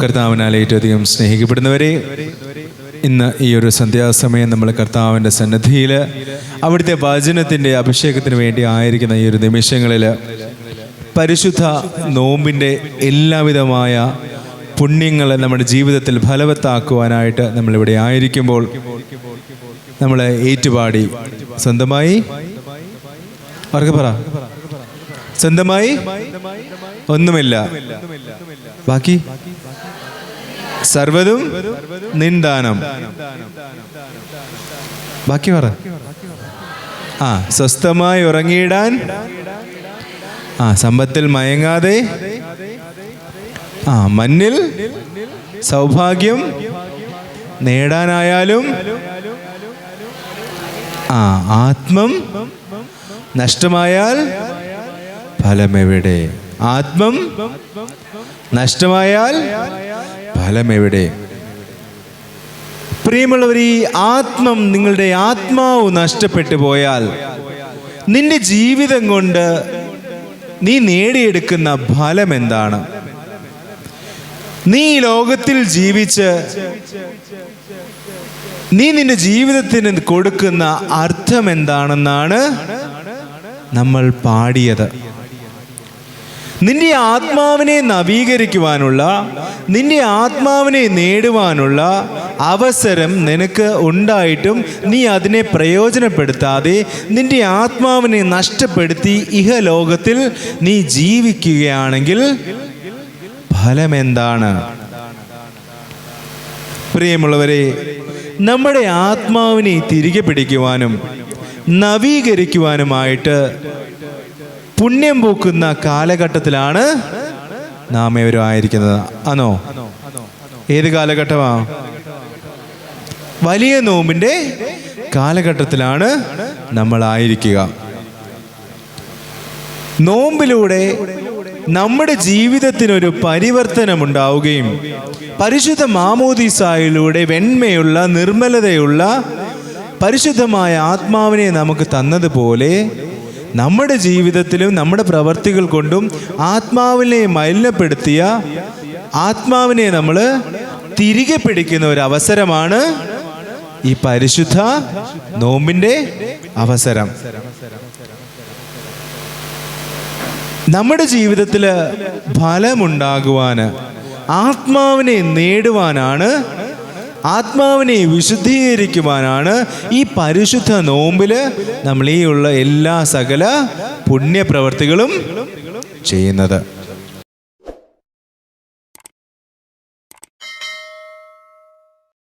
കർത്താവിനാൽ ഏറ്റവും അധികം സ്നേഹിക്കപ്പെടുന്നവരെ, ഇന്ന് ഈ ഒരു സന്ധ്യാസമയം നമ്മൾ കർത്താവിൻ്റെ സന്നിധിയിൽ അവിടുത്തെ വചനത്തിൻ്റെ അഭിഷേകത്തിന് വേണ്ടി ആയിരിക്കുന്ന ഈ ഒരു നിമിഷങ്ങളിൽ പരിശുദ്ധ നോമ്പിൻ്റെ എല്ലാവിധമായ പുണ്യങ്ങൾ നമ്മുടെ ജീവിതത്തിൽ ഫലവത്താക്കുവാനായിട്ട് നമ്മളിവിടെ ആയിരിക്കുമ്പോൾ നമ്മൾ ഏറ്റുപാടി സ്വന്തമായി അവർക്ക് പറ, സ്വന്തമായി ഒന്നുമില്ല, ബാക്കി സർവ്വതും നിന്ദാനം. ബാക്കി പറ. സ്വസ്ഥമായി ഉറങ്ങിയിടാൻ, സമ്പത്തിൽ മയങ്ങാതെ, മണ്ണിൽ സൗഭാഗ്യം നേടാനായാലും, ആത്മം നഷ്ടമായാൽ ഫലമെവിടെ? ആത്മം നഷ്ടമായാൽ ഫലമെവിടെ? പ്രിയമുള്ളവർ, ഈ ആത്മം, നിങ്ങളുടെ ആത്മാവ് നഷ്ടപ്പെട്ടു പോയാൽ നിന്റെ ജീവിതം കൊണ്ട് നീ നേടിയെടുക്കുന്ന ഫലം എന്താണ്? നീ ഈ ലോകത്തിൽ ജീവിച്ച് നീ നിന്റെ ജീവിതത്തിന് കൊടുക്കുന്ന അർത്ഥം എന്താണെന്നാണ് നമ്മൾ പാടിയത്. നിന്റെ ആത്മാവിനെ നവീകരിക്കുവാനുള്ള, നിന്റെ ആത്മാവിനെ നേടുവാനുള്ള അവസരം നിനക്ക് ഉണ്ടായിട്ടും നീ അതിനെ പ്രയോജനപ്പെടുത്താതെ നിന്റെ ആത്മാവിനെ നഷ്ടപ്പെടുത്തി ഇഹലോകത്തിൽ നീ ജീവിക്കുകയാണെങ്കിൽ ഫലമെന്താണ്? പ്രിയമുള്ളവരെ, നമ്മുടെ ആത്മാവിനെ തിരികെ പിടിക്കുവാനും നവീകരിക്കുവാനുമായിട്ട് പുണ്യം പൂക്കുന്ന കാലഘട്ടത്തിലാണ് നാം ഏവരും ആയിരിക്കുന്നത്. ആണോ? ഏത് കാലഘട്ടമാ? വലിയ നോമ്പിൻ്റെ കാലഘട്ടത്തിലാണ് നമ്മൾ ആയിരിക്കുക. നോമ്പിലൂടെ നമ്മുടെ ജീവിതത്തിനൊരു പരിവർത്തനമുണ്ടാവുകയും പരിശുദ്ധ മാമോദീസായിലൂടെ വെണ്മയുള്ള, നിർമ്മലതയുള്ള പരിശുദ്ധമായ ആത്മാവിനെ നമുക്ക് തന്നതുപോലെ നമ്മുടെ ജീവിതത്തിലും നമ്മുടെ പ്രവർത്തികൾ കൊണ്ടും ആത്മാവിനെ മലിനപ്പെടുത്തിയ ആത്മാവിനെ നമ്മൾ തിരികെ പിടിക്കുന്ന ഒരു അവസരമാണ് ഈ പരിശുദ്ധ നോമ്പിൻ്റെ അവസരം. നമ്മുടെ ജീവിതത്തിൽ ഫലമുണ്ടാകുവാന്, ആത്മാവിനെ നേടുവാനാണ്, ആത്മാവിനെ വിശുദ്ധീകരിക്കുവാനാണ് ഈ പരിശുദ്ധ നോമ്പിൽ നമ്മൾ ഈ ഉള്ള എല്ലാ സകല പുണ്യപ്രവർത്തികളും ചെയ്യുന്നത്.